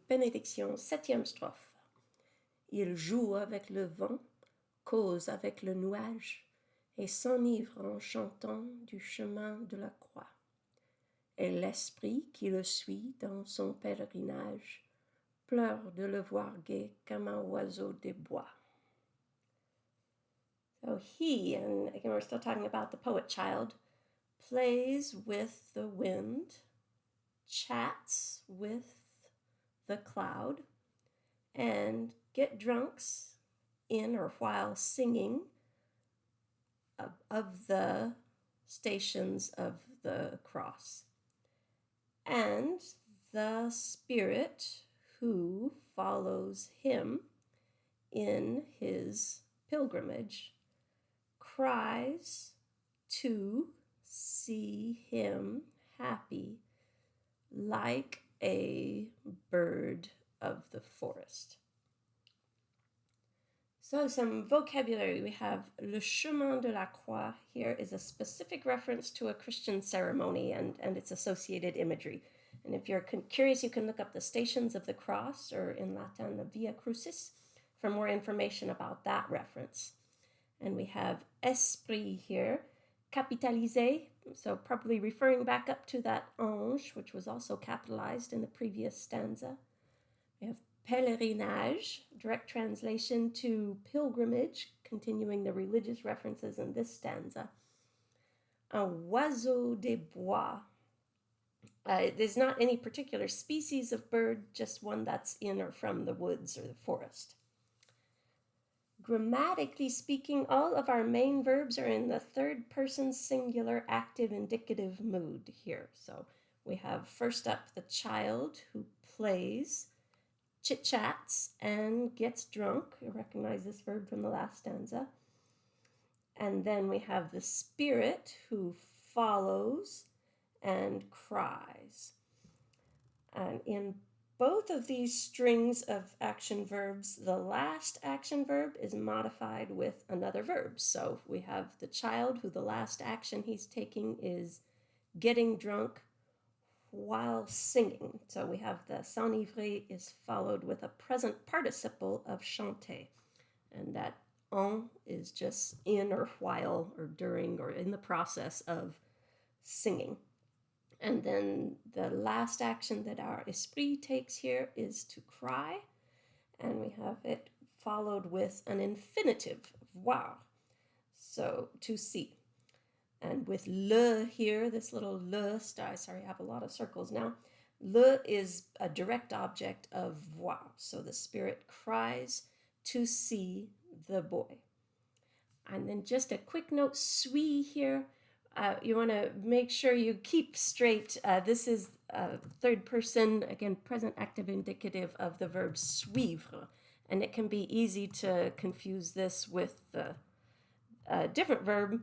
Bénédiction, 7e strophe. Il joue avec le vent, cause avec le nuage, et s'enivre en chantant du chemin de la croix. Et l'esprit qui le suit dans son pèlerinage pleure de le voir gai comme un oiseau des bois. So he, and again we're still talking about the poet child, plays with the wind, chats with the cloud, and get drunks in or while singing of the stations of the cross. And the Spirit who follows him in his pilgrimage cries to see him happy like a bird of the forest. So some vocabulary. We have le chemin de la croix here is a specific reference to a Christian ceremony and its associated imagery. And if you're curious, you can look up the Stations of the Cross, or in Latin, the Via Crucis, for more information about that reference. And we have esprit here, capitalisé, so probably referring back up to that ange, which was also capitalized in the previous stanza. We have pèlerinage, direct translation to pilgrimage, continuing the religious references in this stanza. Un oiseau des bois. There's not any particular species of bird, just one that's in or from the woods or the forest. Grammatically speaking, all of our main verbs are in the third person singular active indicative mood here. So we have first up the child who plays, chit-chats, and gets drunk. You recognize this verb from the last stanza. And then we have the Spirit who follows and cries. And in both of these strings of action verbs, the last action verb is modified with another verb. So we have the child who the last action he's taking is getting drunk while singing. So we have the s'enivrer is followed with a present participle of chanter. And that en is just in or while or during or in the process of singing. And then the last action that our esprit takes here is to cry. And we have it followed with an infinitive, voir, so to see. And with le here, this little le, sorry, I have a lot of circles now. Le is a direct object of voir. So the Spirit cries to see the boy. And then just a quick note, suis here. You want to make sure you keep straight. This is third person, again, present active indicative of the verb suivre. And it can be easy to confuse this with the different verb,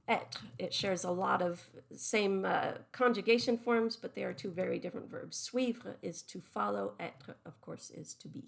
être. It shares a lot of same conjugation forms, but they are two very different verbs. Suivre is to follow, être, of course, is to be.